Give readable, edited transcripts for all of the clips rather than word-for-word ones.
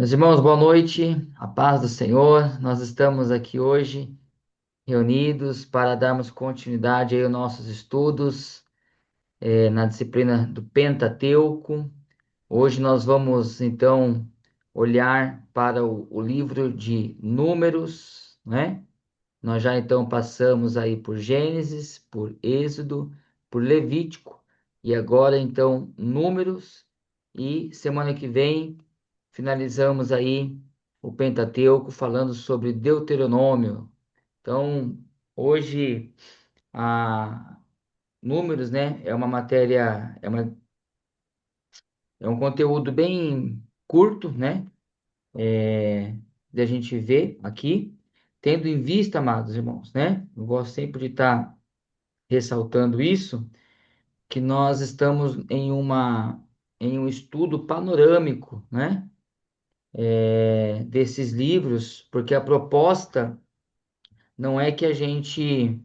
Meus irmãos, boa noite, a paz do Senhor. Nós estamos aqui hoje reunidos para darmos continuidade aí aos nossos estudos na disciplina do Pentateuco. Hoje nós vamos então olhar para o livro de Números, né? Nós já então passamos aí por Gênesis, por Êxodo, por Levítico e agora então Números e semana que vem finalizamos aí o Pentateuco falando sobre Deuteronômio. Então, hoje a Números, né, é uma matéria, é um conteúdo bem curto, né, de a gente ver aqui, tendo em vista, amados irmãos, né, eu gosto sempre de estar ressaltando isso, que nós estamos em um estudo panorâmico, né, desses livros, porque a proposta não é que a gente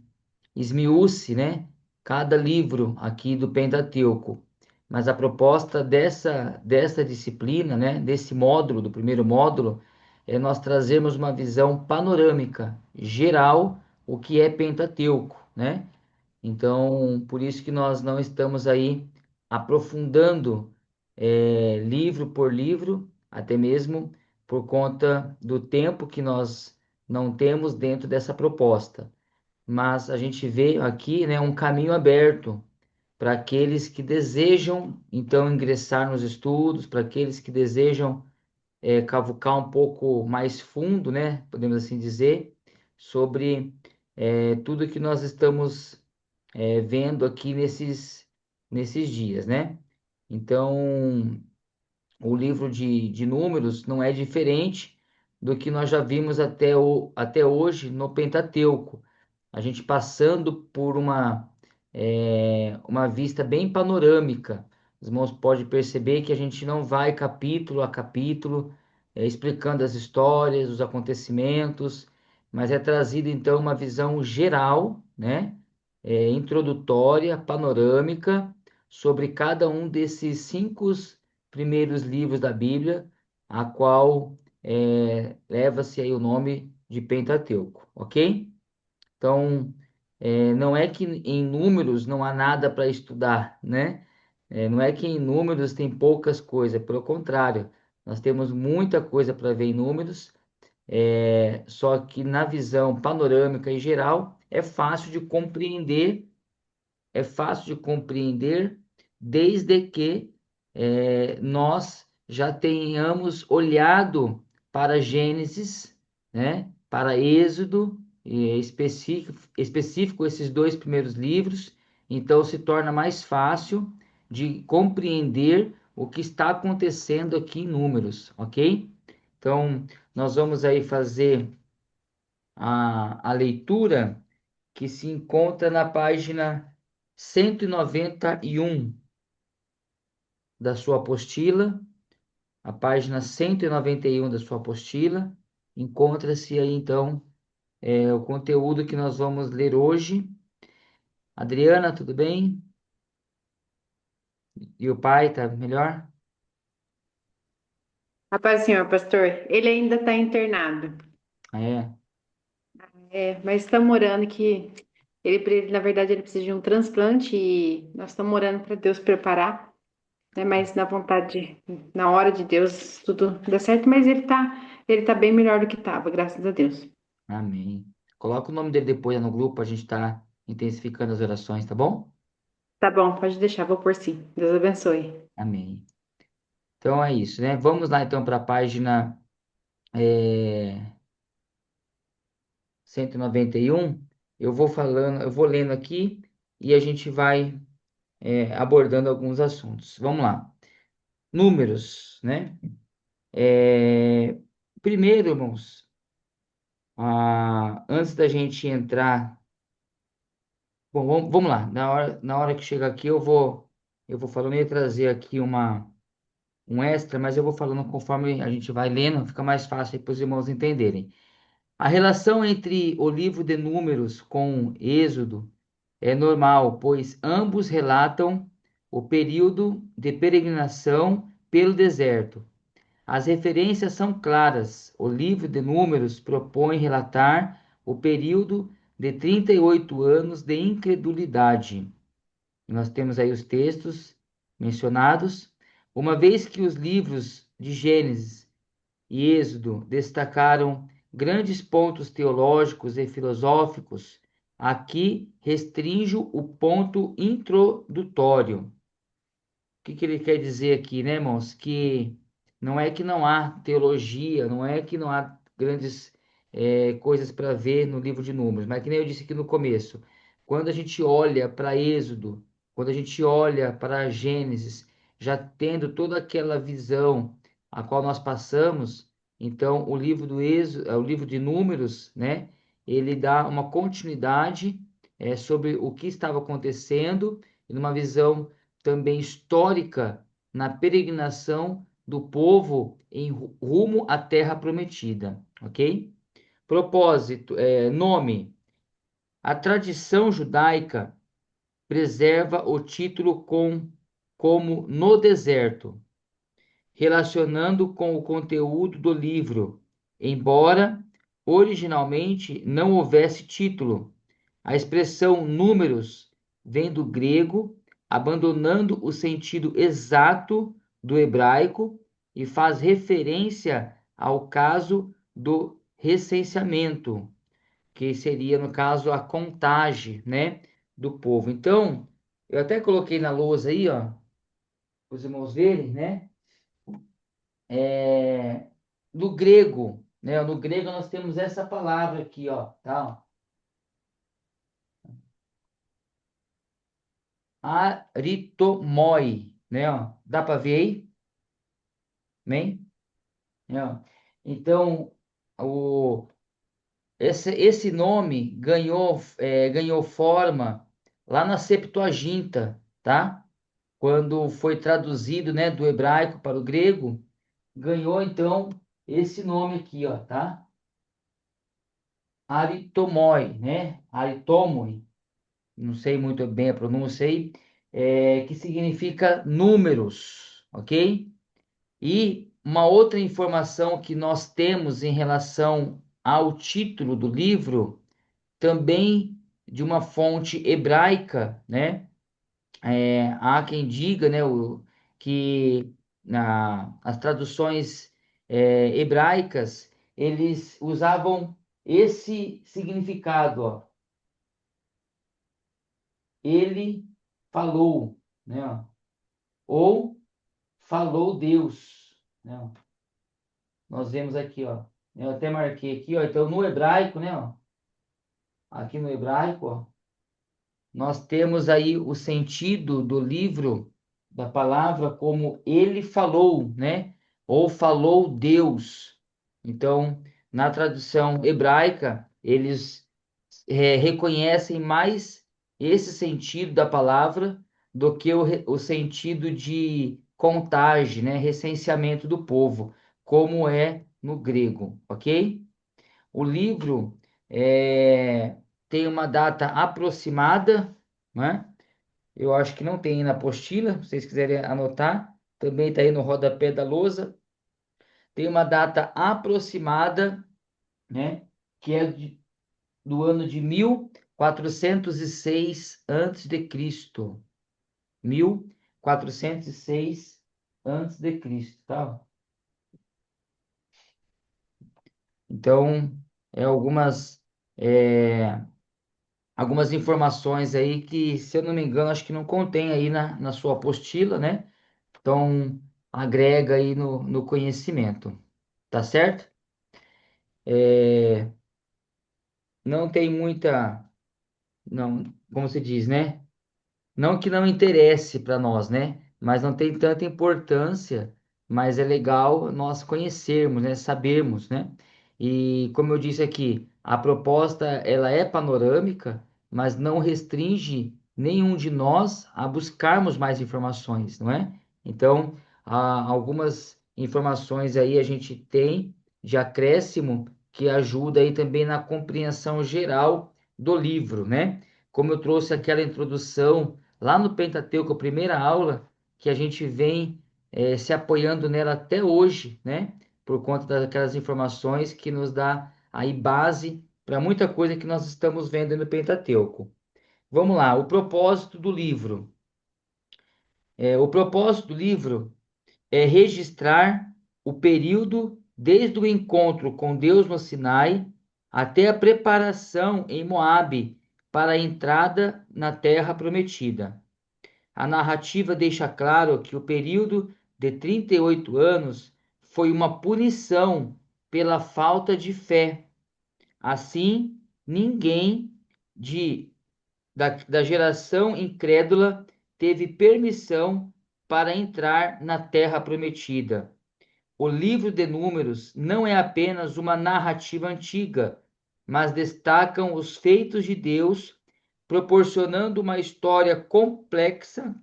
esmiúce, né, cada livro aqui do Pentateuco, mas a proposta dessa disciplina, né, desse módulo, do primeiro módulo, é nós trazermos uma visão panorâmica, geral, o que é Pentateuco, né? Então, por isso que nós não estamos aí aprofundando livro por livro, até mesmo por conta do tempo que nós não temos dentro dessa proposta. Mas a gente vê aqui, né, um caminho aberto para aqueles que desejam, então, ingressar nos estudos, para aqueles que desejam cavucar um pouco mais fundo, né, podemos assim dizer, sobre tudo que nós estamos vendo aqui nesses dias, né? Então, o livro de Números não é diferente do que nós já vimos até hoje no Pentateuco. A gente passando por uma vista bem panorâmica. Os irmãos podem perceber que a gente não vai capítulo a capítulo, explicando as histórias, os acontecimentos, mas é trazido então uma visão geral, né? Introdutória, panorâmica, sobre cada um desses cinco primeiros livros da Bíblia, a qual leva-se aí o nome de Pentateuco, ok? Então, não é que em números não há nada para estudar, né? Não é que em números tem poucas coisas, pelo contrário, nós temos muita coisa para ver em números, só que na visão panorâmica e geral é fácil de compreender desde que nós já tenhamos olhado para Gênesis, né, para Êxodo, específico esses dois primeiros livros, então se torna mais fácil de compreender o que está acontecendo aqui em Números, ok? Então, nós vamos aí fazer a leitura que se encontra na página 191 da sua apostila, a página 191 da sua apostila, encontra-se aí então o conteúdo que nós vamos ler hoje. Adriana, tudo bem? E o pai, tá melhor? Rapaz, senhor pastor, ele ainda está internado. É, Mas estamos orando que na verdade, ele precisa de um transplante e nós estamos orando para Deus preparar, né? Mas na hora de Deus, tudo dá certo, mas ele tá bem melhor do que estava, graças a Deus. amém. Coloca o nome dele depois no grupo, a gente tá intensificando as orações, tá bom? Tá bom, pode deixar, vou por sim. Deus abençoe. Amém. Então é isso, né? Vamos lá então para a página 191. Eu vou falando, eu vou lendo aqui e a gente vai abordando alguns assuntos. Vamos lá. Números, né? É, Primeiro, irmãos, antes da gente entrar, bom, vamos lá. Na hora que chegar aqui, eu vou falando e trazer aqui um extra, mas eu vou falando conforme a gente vai lendo, fica mais fácil para os irmãos entenderem. A relação entre o livro de Números com Êxodo é normal, pois ambos relatam o período de peregrinação pelo deserto. As referências são claras. O livro de Números propõe relatar o período de 38 anos de incredulidade. Nós temos aí os textos mencionados, uma vez que os livros de Gênesis e Êxodo destacaram grandes pontos teológicos e filosóficos, aqui restringo o ponto introdutório. Que ele quer dizer aqui, né, irmãos? Que não é que não há teologia, não é que não há grandes coisas para ver no livro de Números, mas que nem eu disse aqui no começo, quando a gente olha para Êxodo, quando a gente olha para Gênesis, já tendo toda aquela visão a qual nós passamos, então o livro do Êxodo, o livro de Números, né, ele dá uma continuidade sobre o que estava acontecendo, e numa visão também histórica na peregrinação do povo em rumo à Terra Prometida, ok? Propósito, nome. A tradição judaica preserva o título como No Deserto, relacionando com o conteúdo do livro, embora originalmente não houvesse título. A expressão números vem do grego, abandonando o sentido exato do hebraico e faz referência ao caso do recenseamento, que seria, no caso, a contagem, né, do povo. Então, eu até coloquei na lousa aí, ó, para os irmãos verem, né? É, no grego, né? No grego nós temos essa palavra aqui, ó, tá? Aritomoi, né? Ó, dá para ver aí? Amém? Né, ó. Então, o, esse nome ganhou forma lá na Septuaginta, tá? Quando foi traduzido, né, do hebraico para o grego, ganhou então esse nome aqui, ó, tá? Aritomoi, né? Aritomoi, não sei muito bem a pronúncia aí, que significa números, ok? E uma outra informação que nós temos em relação ao título do livro, também de uma fonte hebraica, né? Há quem diga, né, que as traduções hebraicas, eles usavam esse significado, ó. Ele falou, né? Ó, ou falou Deus, né? Ó. Nós vemos aqui, ó. Eu até marquei aqui, ó. Então, no hebraico, né? Ó, aqui no hebraico, ó, nós temos aí o sentido do livro, da palavra, como ele falou, né? Ou falou Deus. Então, na tradução hebraica, eles reconhecem mais esse sentido da palavra do que o sentido de contagem, né? Recenseamento do povo, como é no grego, ok? O livro tem uma data aproximada, né? Eu acho que não tem aí na apostila, se vocês quiserem anotar, também está aí no rodapé da lousa. Tem uma data aproximada, né? Que é do ano de 1406 antes de Cristo. 1406 antes de Cristo, tá? Então, é, algumas informações aí que, se eu não me engano, acho que não contém aí na sua apostila, né? Então, agrega aí no conhecimento, tá certo? É, não tem muita, não, como se diz, né? Não que não interesse para nós, né? Mas não tem tanta importância, mas é legal nós conhecermos, né? Sabermos, né? E como eu disse aqui, a proposta ela é panorâmica, mas não restringe nenhum de nós a buscarmos mais informações, não é? Então, algumas informações aí a gente tem de acréscimo que ajuda aí também na compreensão geral do livro, né? Como eu trouxe aquela introdução lá no Pentateuco, a primeira aula, que a gente vem se apoiando nela até hoje, né? Por conta daquelas informações que nos dá aí base para muita coisa que nós estamos vendo no Pentateuco. Vamos lá, o propósito do livro. O propósito do livro é registrar o período desde o encontro com Deus no Sinai até a preparação em Moabe para a entrada na terra prometida. A narrativa deixa claro que o período de 38 anos foi uma punição pela falta de fé. Assim, ninguém de, da geração incrédula teve permissão para entrar na terra prometida. O livro de Números não é apenas uma narrativa antiga, mas destacam os feitos de Deus, proporcionando uma história complexa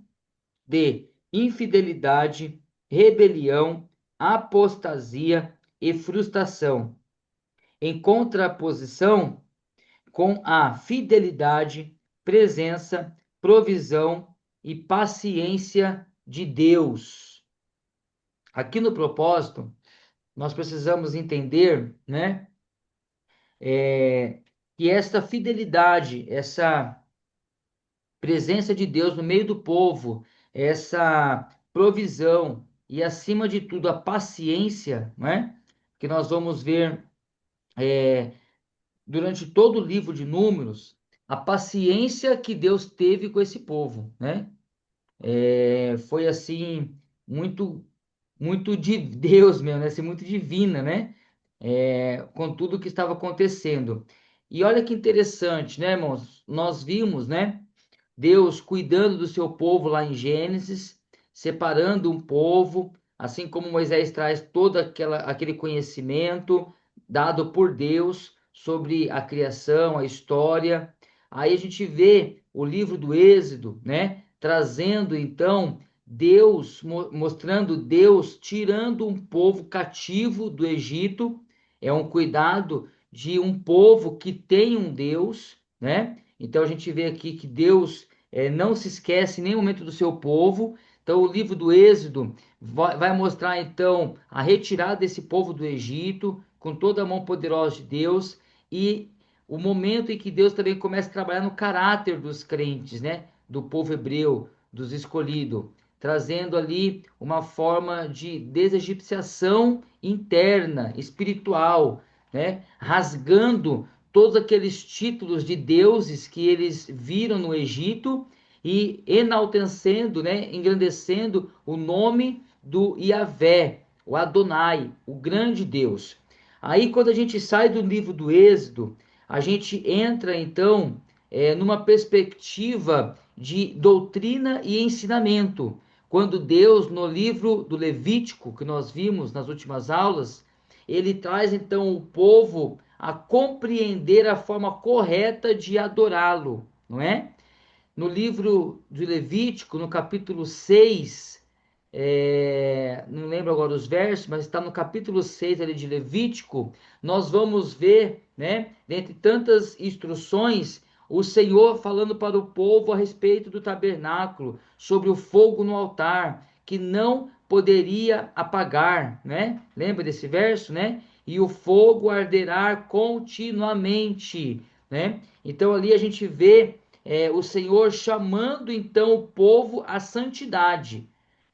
de infidelidade, rebelião, apostasia e frustração, em contraposição com a fidelidade, presença, provisão e paciência de Deus. Aqui no propósito, nós precisamos entender, né, que esta fidelidade, essa presença de Deus no meio do povo, essa provisão e, acima de tudo, a paciência, né, que nós vamos ver durante todo o livro de Números, a paciência que Deus teve com esse povo, né? Foi assim muito muito de Deus mesmo, né? Assim, muito divina, né? Com tudo que estava acontecendo. E olha que interessante, né, irmãos? Nós vimos, né? Deus cuidando do seu povo lá em Gênesis, separando um povo, assim como Moisés traz todo aquele conhecimento dado por Deus sobre a criação, a história. Aí a gente vê o livro do Êxodo, né? Trazendo então Deus, mostrando Deus tirando um povo cativo do Egito. É um cuidado de um povo que tem um Deus, né? Então a gente vê aqui que Deus não se esquece em nenhum momento do seu povo. Então o livro do Êxodo vai mostrar então a retirada desse povo do Egito com toda a mão poderosa de Deus e o momento em que Deus também começa a trabalhar no caráter dos crentes, né? Do povo hebreu, dos escolhidos, trazendo ali uma forma de desegipciação interna, espiritual, né? Rasgando todos aqueles títulos de deuses que eles viram no Egito e enaltecendo, né, engrandecendo o nome do Yahvé, o Adonai, o grande Deus. Aí quando a gente sai do livro do Êxodo, a gente entra então numa perspectiva de doutrina e ensinamento. Quando Deus, no livro do Levítico, que nós vimos nas últimas aulas, ele traz então o povo a compreender a forma correta de adorá-lo, não é? No livro de Levítico, no capítulo 6, não lembro agora os versos, mas está no capítulo 6 ali de Levítico, nós vamos ver, né, dentre tantas instruções, o Senhor falando para o povo a respeito do tabernáculo, sobre o fogo no altar, que não poderia apagar, né? Lembra desse verso, né? E o fogo arderá continuamente, né? Então ali a gente vê o Senhor chamando então o povo à santidade.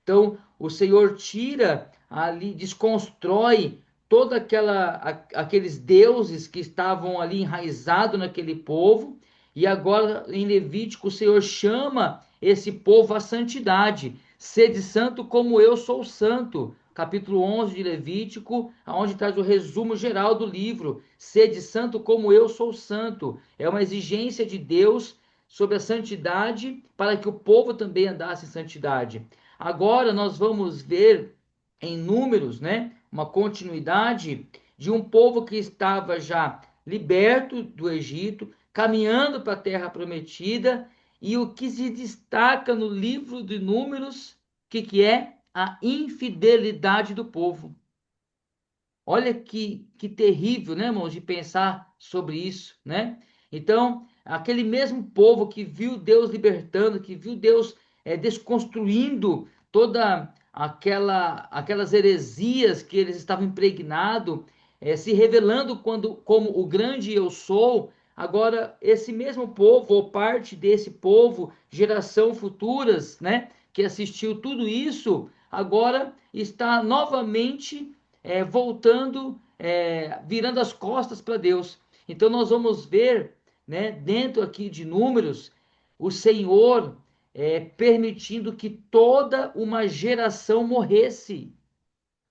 Então o Senhor tira ali, desconstrói toda aqueles deuses que estavam ali enraizados naquele povo, e agora em Levítico o Senhor chama esse povo à santidade. Sede santo como eu sou santo. Capítulo 11 de Levítico, onde traz o resumo geral do livro. Sede santo como eu sou santo. É uma exigência de Deus sobre a santidade para que o povo também andasse em santidade. Agora nós vamos ver em Números, né, uma continuidade de um povo que estava já liberto do Egito, caminhando para a terra prometida, e o que se destaca no livro de Números, que é a infidelidade do povo. Olha que terrível, né, irmãos, de pensar sobre isso, né? Então, aquele mesmo povo que viu Deus libertando, que viu Deus desconstruindo toda aquelas heresias que eles estavam impregnados, se revelando como o grande eu sou. Agora, esse mesmo povo, ou parte desse povo, geração futuras, né, que assistiu tudo isso, agora está novamente voltando, virando as costas para Deus. Então, nós vamos ver, né, dentro aqui de Números, o Senhor permitindo que toda uma geração morresse.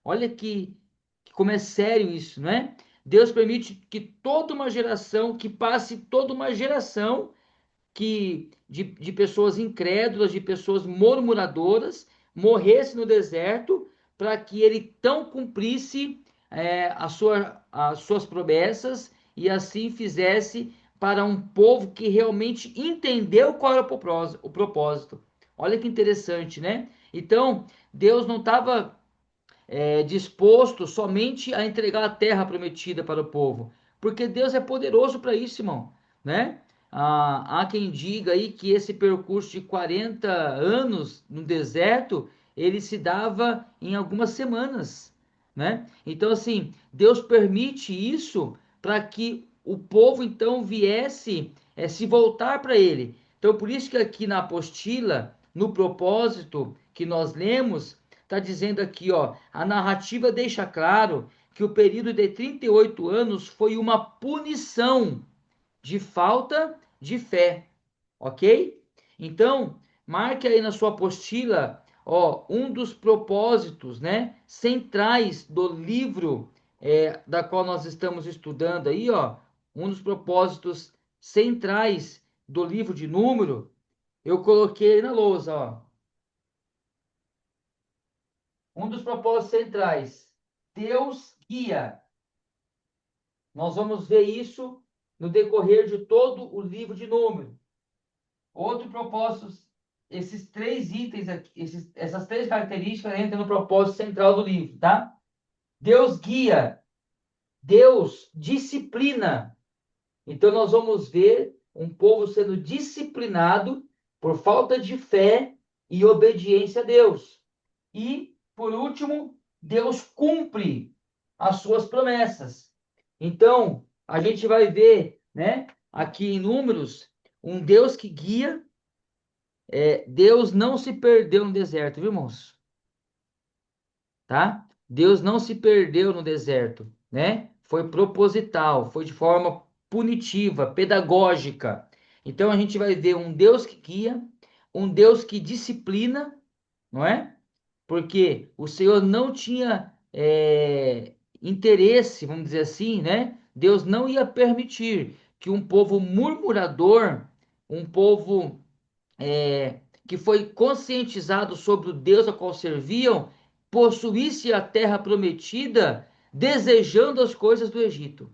Olha que como é sério isso, não é? Deus permite que toda uma geração, que passe toda uma geração de pessoas incrédulas, de pessoas murmuradoras, morresse no deserto, para que ele tão cumprisse as suas promessas e assim fizesse para um povo que realmente entendeu qual era o propósito. Olha que interessante, né? Então, Deus não estava disposto somente a entregar a terra prometida para o povo, porque Deus é poderoso para isso, irmão, né? Há quem diga aí que esse percurso de 40 anos no deserto, ele se dava em algumas semanas, né? Então, assim, Deus permite isso para que o povo, então, viesse se voltar para ele. Então, por isso que aqui na apostila, no propósito que nós lemos, está dizendo aqui, ó, a narrativa deixa claro que o período de 38 anos foi uma punição de falta de fé, ok? Então, marque aí na sua apostila, ó, um dos propósitos, né, centrais do livro da qual nós estamos estudando aí, ó, um dos propósitos centrais do livro de Número, eu coloquei na lousa, ó. Um dos propósitos centrais, Deus guia. Nós vamos ver isso no decorrer de todo o livro de Números. Outro propósito, esses três itens aqui, essas três características entram no propósito central do livro, tá? Deus guia, Deus disciplina. Então nós vamos ver um povo sendo disciplinado por falta de fé e obediência a Deus. E, por último, Deus cumpre as suas promessas. Então, a gente vai ver, né, aqui em Números, um Deus que guia. Deus não se perdeu no deserto, viu, irmãos? Tá? Deus não se perdeu no deserto, né? Foi proposital, foi de forma punitiva, pedagógica. Então, a gente vai ver um Deus que guia, um Deus que disciplina, não é? Porque o Senhor não tinha interesse, vamos dizer assim, né? Deus não ia permitir que um povo murmurador, um povo que foi conscientizado sobre o Deus a qual serviam, possuísse a terra prometida, desejando as coisas do Egito,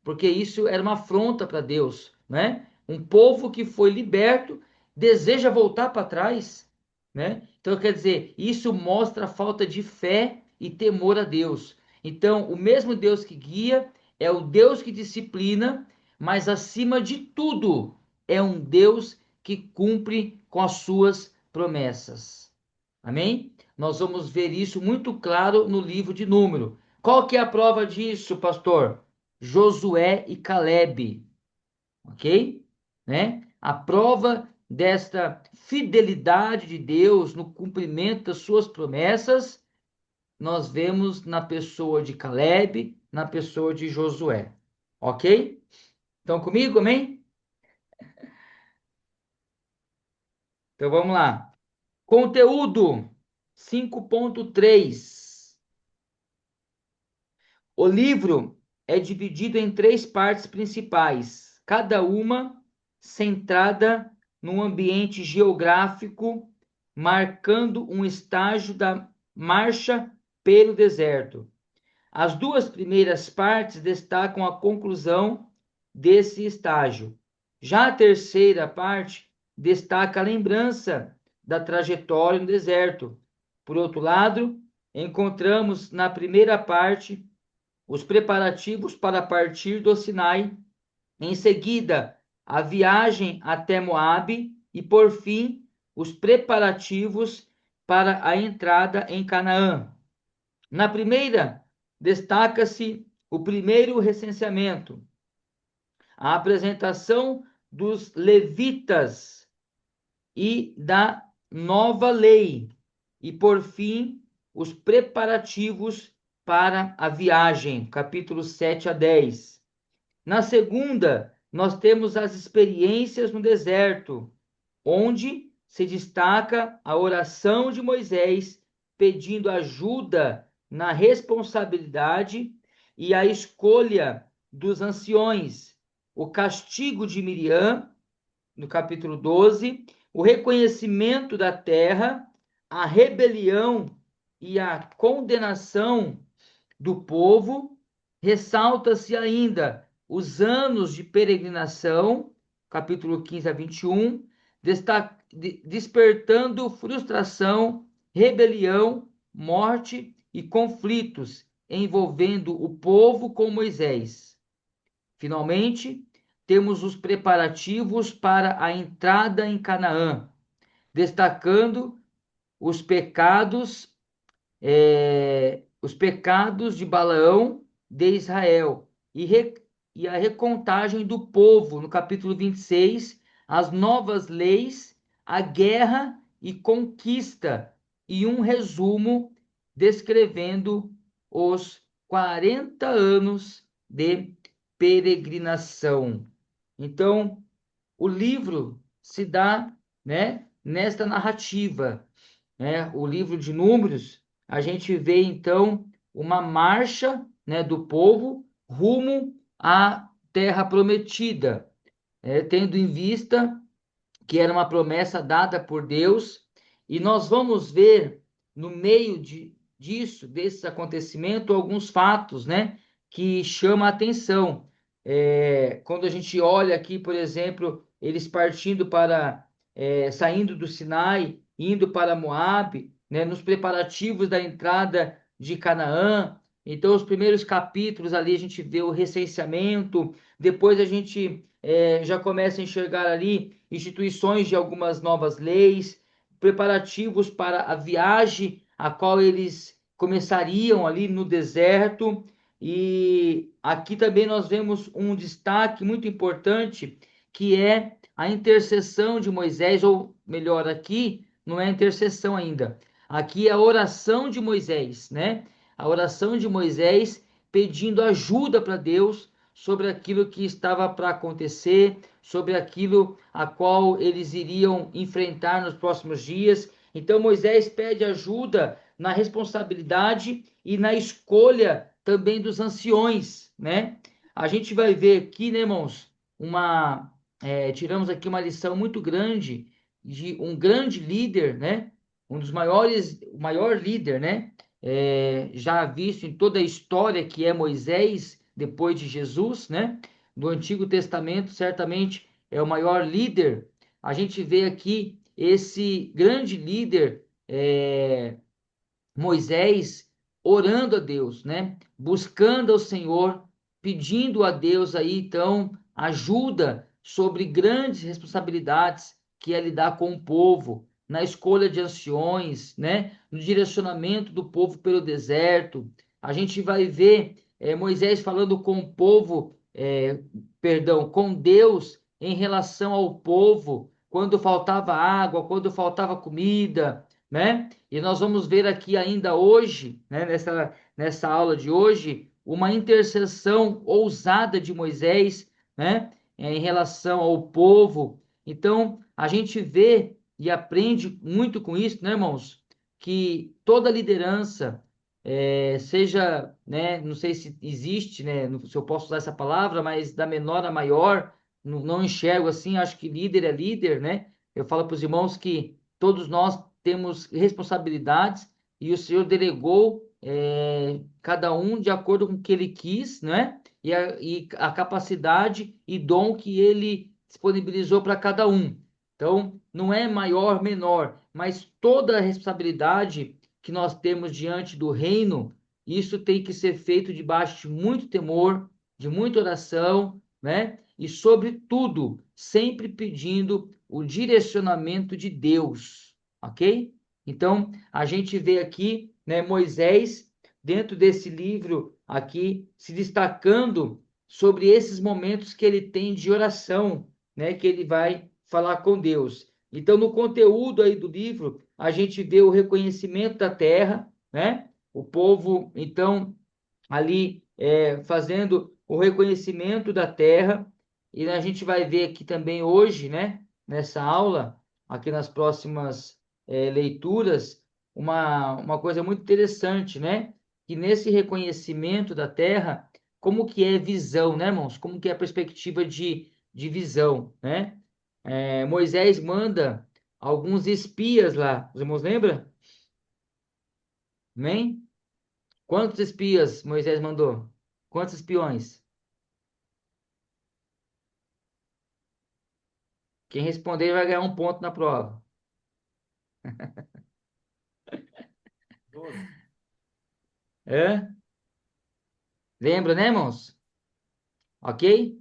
porque isso era uma afronta para Deus, né? Um povo que foi liberto deseja voltar para trás, né? Então, quer dizer, isso mostra a falta de fé e temor a Deus. Então, o mesmo Deus que guia é o Deus que disciplina, mas acima de tudo, é um Deus que cumpre com as suas promessas. Amém? Nós vamos ver isso muito claro no livro de Número. Qual que é a prova disso, pastor? Josué e Calebe, ok? Né? A prova desta fidelidade de Deus no cumprimento das suas promessas, nós vemos na pessoa de Calebe, na pessoa de Josué, ok? Estão comigo, amém? Então vamos lá. Conteúdo 5.3. O livro é dividido em três partes principais, cada uma centrada num ambiente geográfico, marcando um estágio da marcha pelo deserto. As duas primeiras partes destacam a conclusão desse estágio. Já a terceira parte destaca a lembrança da trajetória no deserto. Por outro lado, encontramos na primeira parte os preparativos para partir do Sinai, em seguida, a viagem até Moabe e, por fim, os preparativos para a entrada em Canaã. Na primeira, destaca-se o primeiro recenseamento, a apresentação dos levitas e da nova lei, e por fim, os preparativos para a viagem, capítulos 7 a 10. Na segunda, nós temos as experiências no deserto, onde se destaca a oração de Moisés pedindo ajuda na responsabilidade e a escolha dos anciões, o castigo de Miriam, no capítulo 12, o reconhecimento da terra, a rebelião e a condenação do povo. Ressalta-se ainda os anos de peregrinação, capítulo 15 a 21, despertando frustração, rebelião, morte e conflitos envolvendo o povo com Moisés. Finalmente, temos os preparativos para a entrada em Canaã, destacando os pecados os pecados de Balaão de Israel e a recontagem do povo, no capítulo 26, as novas leis, a guerra e conquista, e um resumo descrevendo os 40 anos de peregrinação. Então, o livro se dá, né, nesta narrativa, né? O livro de Números, a gente vê então uma marcha, né, do povo rumo à terra prometida, tendo em vista que era uma promessa dada por Deus, e nós vamos ver no meio disso, desse acontecimento, alguns fatos, né, que chamam a atenção. Quando a gente olha aqui, por exemplo, eles partindo saindo do Sinai, indo para Moabe, né, nos preparativos da entrada de Canaã. Então, os primeiros capítulos ali a gente vê o recenseamento, depois a gente já começa a enxergar ali instituições de algumas novas leis, preparativos para a viagem a qual eles começariam ali no deserto. E aqui também nós vemos um destaque muito importante, que é a intercessão de Moisés, ou melhor, aqui não é intercessão ainda, aqui é a oração de Moisés, né? A oração de Moisés pedindo ajuda para Deus sobre aquilo que estava para acontecer, sobre aquilo a qual eles iriam enfrentar nos próximos dias. Então Moisés pede ajuda na responsabilidade e na escolha também dos anciões, né? A gente vai ver aqui, né, irmãos, tiramos aqui uma lição muito grande de um grande líder, né? Um dos maiores, o maior líder, né? Já visto em toda a história, que é Moisés, depois de Jesus, né? Do Antigo Testamento, certamente é o maior líder. A gente vê aqui esse grande líder, Moisés, orando a Deus, né? Buscando ao Senhor, pedindo a Deus aí, então, ajuda sobre grandes responsabilidades que é lidar com o povo, na escolha de anciões, né? No direcionamento do povo pelo deserto. A gente vai ver Moisés falando com o povo, com Deus em relação ao povo, quando faltava água, quando faltava comida, né? E nós vamos ver aqui ainda hoje, né, nessa aula de hoje, uma intercessão ousada de Moisés, né, em relação ao povo. Então, a gente vê e aprende muito com isso, né, irmãos? Que toda liderança, seja, né, não sei se existe, né, se eu posso usar essa palavra, mas da menor a maior, não enxergo assim, acho que líder é líder, né? Eu falo para os irmãos que todos nós temos responsabilidades e o Senhor delegou cada um de acordo com o que ele quis, né? E a capacidade e dom que ele disponibilizou para cada um. Então, não é maior, menor, mas toda a responsabilidade que nós temos diante do reino, isso tem que ser feito debaixo de muito temor, de muita oração, né? E, sobretudo, sempre pedindo o direcionamento de Deus, ok? Então, a gente vê aqui, né, Moisés, dentro desse livro aqui, se destacando sobre esses momentos que ele tem de oração, né, que ele vai falar com Deus. Então, no conteúdo aí do livro, a gente vê o reconhecimento da terra, né? O povo, então, ali fazendo o reconhecimento da terra, e a gente vai ver aqui também hoje, né, nessa aula, aqui nas próximas leituras, uma coisa muito interessante, né, que nesse reconhecimento da terra, como que é visão, né, irmãos? Como que é a perspectiva de visão, né? Moisés manda alguns espias lá, os irmãos lembram? Amém? Quantos espias Moisés mandou? Quantos espiões? Quem responder vai ganhar um ponto na prova. 12. É? Lembra, né, irmãos? Ok?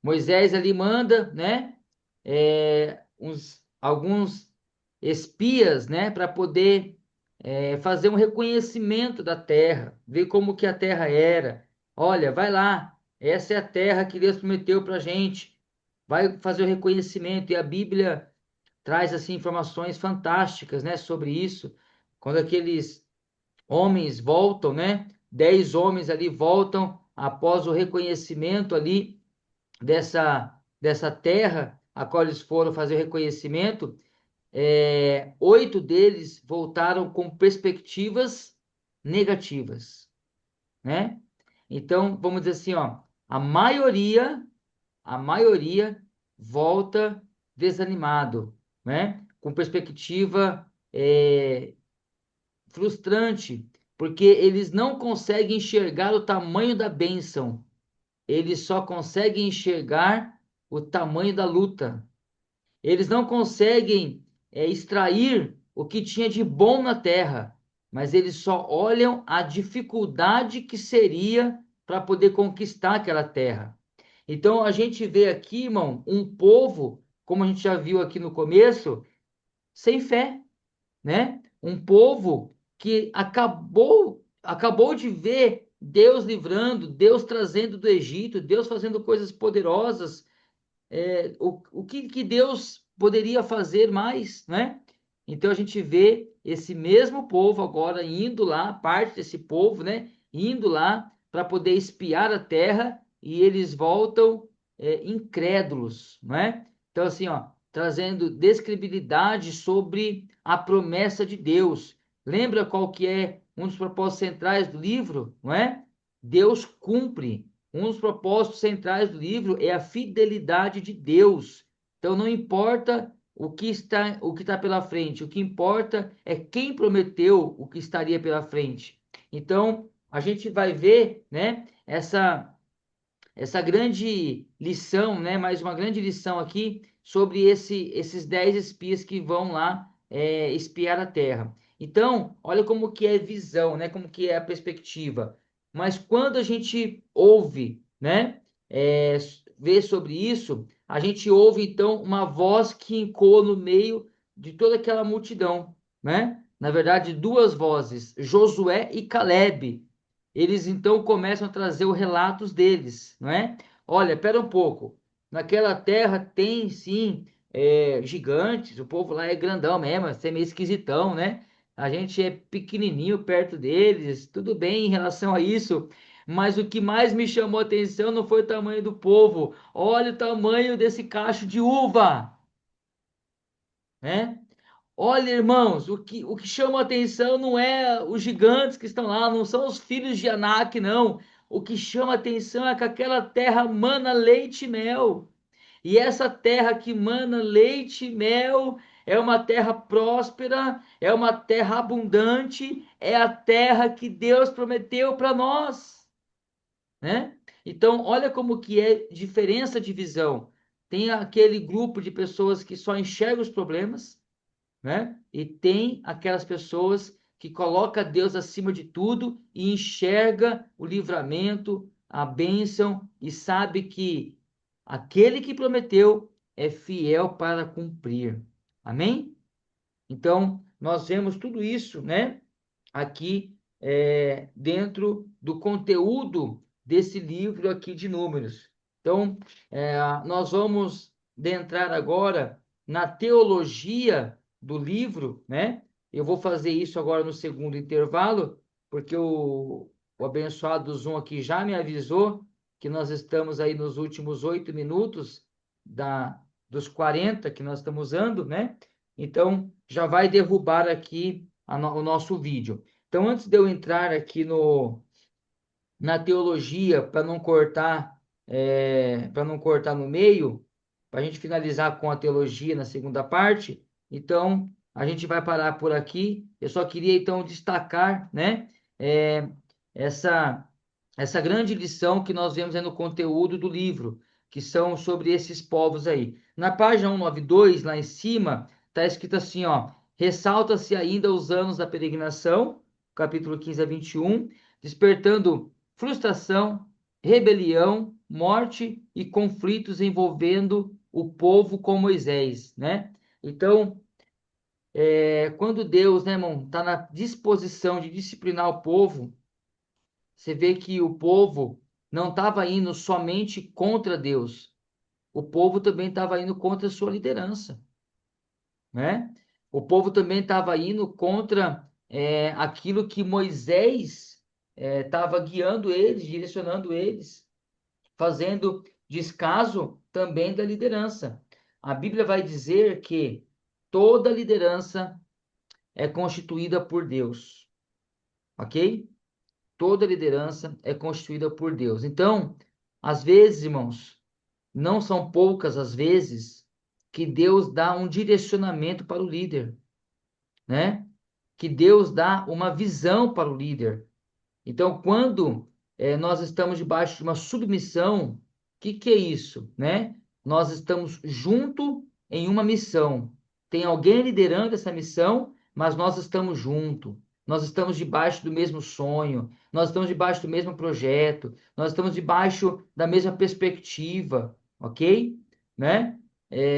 Moisés ali manda, né? Alguns espias, né? Para poder fazer um reconhecimento da terra, ver como que a terra era. Olha, vai lá, essa é a terra que Deus prometeu para gente. Vai fazer o reconhecimento. E a Bíblia traz assim informações fantásticas, né? Sobre isso. Quando aqueles homens voltam, né? 10 homens ali voltam após o reconhecimento ali dessa terra a qual eles foram fazer o reconhecimento. 8 deles voltaram com perspectivas negativas, né? Então, vamos dizer assim, ó, a maioria volta desanimado, né? Com perspectiva frustrante, porque eles não conseguem enxergar o tamanho da bênção, eles só conseguem enxergar o tamanho da luta. Eles não conseguem extrair o que tinha de bom na terra, mas eles só olham a dificuldade que seria para poder conquistar aquela terra. Então a gente vê aqui, irmão, um povo, como a gente já viu aqui no começo, sem fé, né? Um povo que acabou de ver Deus livrando, Deus trazendo do Egito, Deus fazendo coisas poderosas. O que Deus poderia fazer mais, né? Então a gente vê esse mesmo povo agora indo lá, parte desse povo, né? Indo lá para poder espiar a terra e eles voltam incrédulos, né? Então assim, ó, trazendo descredibilidade sobre a promessa de Deus. Lembra qual que é um dos propósitos centrais do livro, não é? Deus cumpre. Um dos propósitos centrais do livro é a fidelidade de Deus. Então não importa o que está pela frente, o que importa é quem prometeu o que estaria pela frente. Então a gente vai ver, né, essa grande lição, né, mais uma grande lição aqui sobre esses 10 espias que vão lá espiar a terra. Então, olha como que é visão, né, como que é a perspectiva. Mas quando a gente ouve, né, vê sobre isso, a gente ouve então uma voz que ecoa no meio de toda aquela multidão, né? Na verdade, duas vozes, Josué e Caleb, eles então começam a trazer os relatos deles, não é? Olha, espera um pouco, naquela terra tem sim gigantes, o povo lá é grandão mesmo, é meio esquisitão, né? A gente é pequenininho perto deles, tudo bem em relação a isso, mas o que mais me chamou a atenção não foi o tamanho do povo, olha o tamanho desse cacho de uva, né? Olha, irmãos, o que chama a atenção não é os gigantes que estão lá, não são os filhos de Anak, não. O que chama a atenção é que aquela terra mana leite e mel. E essa terra que mana leite e mel é uma terra próspera, é uma terra abundante, é a terra que Deus prometeu para nós, né? Então, olha como que é diferença de visão. Tem aquele grupo de pessoas que só enxerga os problemas, né? E tem aquelas pessoas que colocam Deus acima de tudo e enxerga o livramento, a bênção e sabe que aquele que prometeu é fiel para cumprir. Amém? Então, nós vemos tudo isso, né? Aqui dentro do conteúdo desse livro aqui de Números. Então, nós vamos adentrar agora na teologia do livro, né? Eu vou fazer isso agora no segundo intervalo, porque o abençoado do Zoom aqui já me avisou que nós estamos aí nos últimos 8 minutos dos 40 que nós estamos usando, né? Então, já vai derrubar aqui o nosso vídeo. Então, antes de eu entrar aqui na teologia, para não cortar no meio, para a gente finalizar com a teologia na segunda parte, então a gente vai parar por aqui. Eu só queria então destacar, né, é, essa essa grande lição que nós vemos aí no conteúdo do livro, que são sobre esses povos aí. Na página 192, lá em cima, está escrito assim, ó: ressalta-se ainda os anos da peregrinação, capítulo 15 a 21, despertando frustração, rebelião, morte e conflitos envolvendo o povo com Moisés, né? Então, quando Deus, né, irmão, está na disposição de disciplinar o povo, você vê que o povo não estava indo somente contra Deus, o povo também estava indo contra a sua liderança, né? O povo também estava indo contra aquilo que Moisés estava guiando eles, direcionando eles, fazendo descaso também da liderança. A Bíblia vai dizer que toda liderança é constituída por Deus, ok? Toda liderança é constituída por Deus. Então, às vezes, irmãos, não são poucas as vezes que Deus dá um direcionamento para o líder, né? Que Deus dá uma visão para o líder. Então, quando nós estamos debaixo de uma submissão, o que é isso, né? Nós estamos junto em uma missão. Tem alguém liderando essa missão, mas nós estamos junto. Nós estamos debaixo do mesmo sonho, nós estamos debaixo do mesmo projeto, nós estamos debaixo da mesma perspectiva, ok? Né?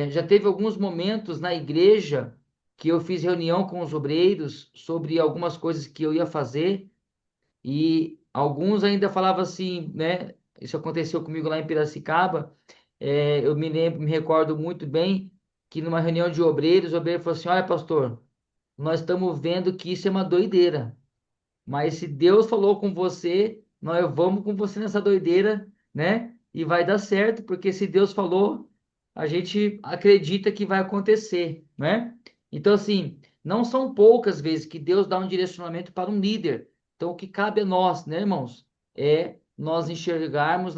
Já teve alguns momentos na igreja que eu fiz reunião com os obreiros sobre algumas coisas que eu ia fazer, e alguns ainda falavam assim, né? Isso aconteceu comigo lá em Piracicaba. Eu me recordo muito bem que numa reunião de obreiros, o obreiro falou assim: olha, pastor, nós estamos vendo que isso é uma doideira, mas se Deus falou com você, nós vamos com você nessa doideira, né? E vai dar certo, porque se Deus falou, a gente acredita que vai acontecer, né? Então, assim, não são poucas vezes que Deus dá um direcionamento para um líder. Então, o que cabe a nós, né, irmãos, é nós enxergarmos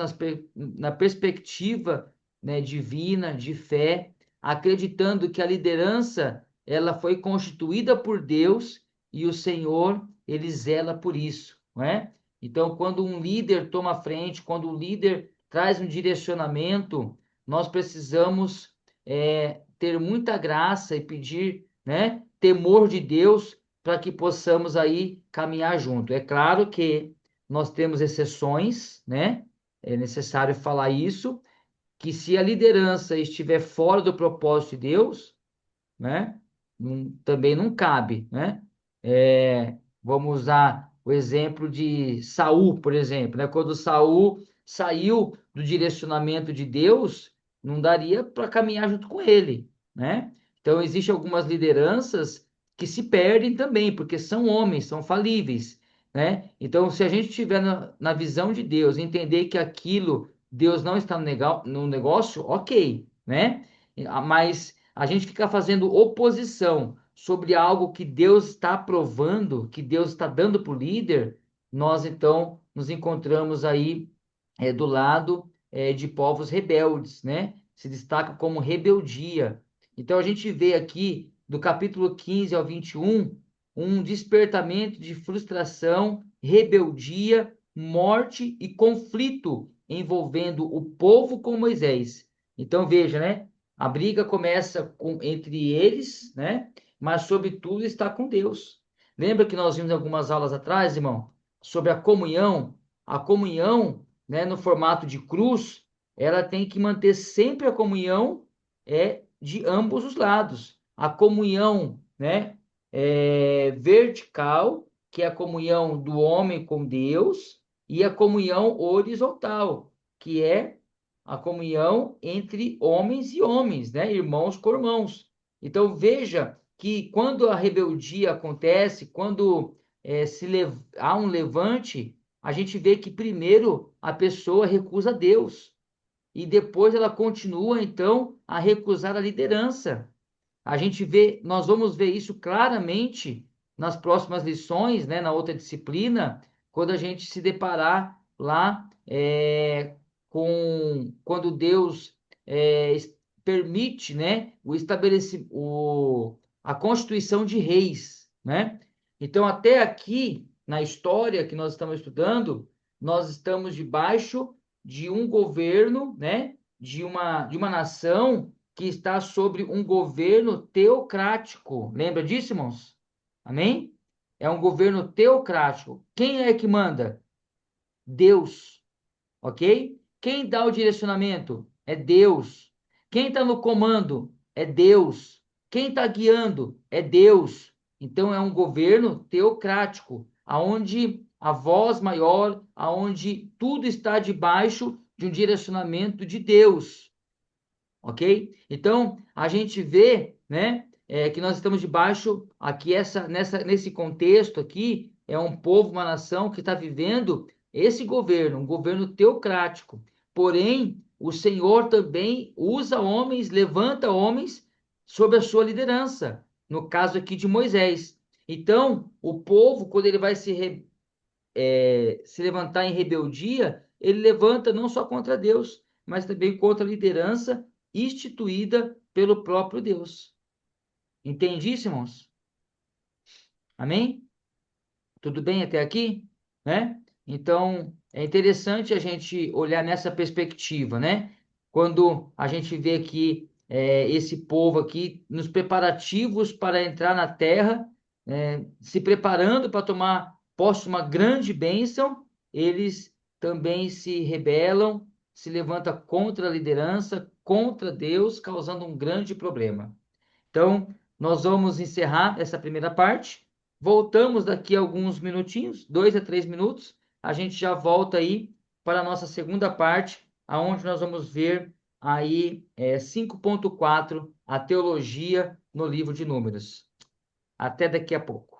na perspectiva, né, divina, de fé, acreditando que a liderança ela foi constituída por Deus e o Senhor ele zela por isso, não é? Então, quando um líder toma frente, quando o líder traz um direcionamento, nós precisamos ter muita graça e pedir, né, temor de Deus para que possamos aí caminhar junto. É claro que nós temos exceções, né? É necessário falar isso, que se a liderança estiver fora do propósito de Deus, né? Também não cabe, né? Vamos usar o exemplo de Saul, por exemplo, né? Quando Saul saiu do direcionamento de Deus, não daria para caminhar junto com ele, né? Então, existem algumas lideranças que se perdem também, porque são homens, são falíveis, né? Então, se a gente estiver na visão de Deus, entender que aquilo, Deus não está no negócio, ok, né? Mas a gente fica fazendo oposição sobre algo que Deus está aprovando, que Deus está dando para o líder, nós então nos encontramos aí do lado de povos rebeldes, né? Se destaca como rebeldia. Então a gente vê aqui do capítulo 15 ao 21 um despertamento de frustração, rebeldia, morte e conflito envolvendo o povo com Moisés. Então veja, né? A briga começa entre eles, né? Mas, sobretudo, está com Deus. Lembra que nós vimos algumas aulas atrás, irmão, sobre a comunhão? A comunhão, né, no formato de cruz, ela tem que manter sempre a comunhão de ambos os lados. A comunhão, né, vertical, que é a comunhão do homem com Deus, e a comunhão horizontal, que é a comunhão entre homens e homens, né? Irmãos com irmãos. Então veja que quando a rebeldia acontece, quando há um levante, a gente vê que primeiro a pessoa recusa Deus e depois ela continua então a recusar a liderança. A gente vê, nós vamos ver isso claramente nas próximas lições, né, na outra disciplina, quando a gente se deparar lá quando Deus permite, né, a constituição de reis, né? Então, até aqui na história que nós estamos estudando, nós estamos debaixo de um governo, né, de uma nação que está sobre um governo teocrático. Lembra disso, irmãos? Amém? É um governo teocrático. Quem é que manda? Deus, ok? Quem dá o direcionamento? É Deus. Quem está no comando? É Deus. Quem está guiando? É Deus. Então é um governo teocrático, aonde a voz maior, aonde tudo está debaixo de um direcionamento de Deus. Ok? Então, a gente vê, né, que nós estamos debaixo, aqui, nesse contexto aqui, é um povo, uma nação que está vivendo esse governo, um governo teocrático. Porém, o Senhor também usa homens, levanta homens sob a sua liderança, no caso aqui de Moisés. Então, o povo, quando ele vai se levantar em rebeldia, ele levanta não só contra Deus, mas também contra a liderança instituída pelo próprio Deus. Entendi, irmãos? Amém? Tudo bem até aqui? Né? Então, é interessante a gente olhar nessa perspectiva, né? Quando a gente vê que esse povo aqui, nos preparativos para entrar na terra, se preparando para tomar posse de uma grande bênção, eles também se rebelam, se levantam contra a liderança, contra Deus, causando um grande problema. Então, nós vamos encerrar essa primeira parte. Voltamos daqui a alguns minutinhos, 2 a 3 minutos. A gente já volta aí para a nossa segunda parte, aonde nós vamos ver aí 5.4, a teologia no livro de Números. Até daqui a pouco.